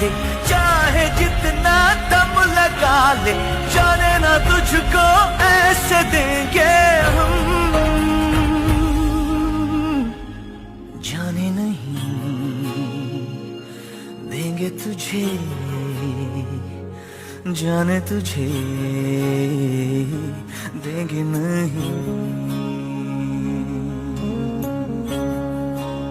ले, चाहे जितना दम लगा ले, जाने ना तुझको ऐसे देंगे हम, जाने नहीं देंगे तुझे, जाने तुझे देंगे नहीं।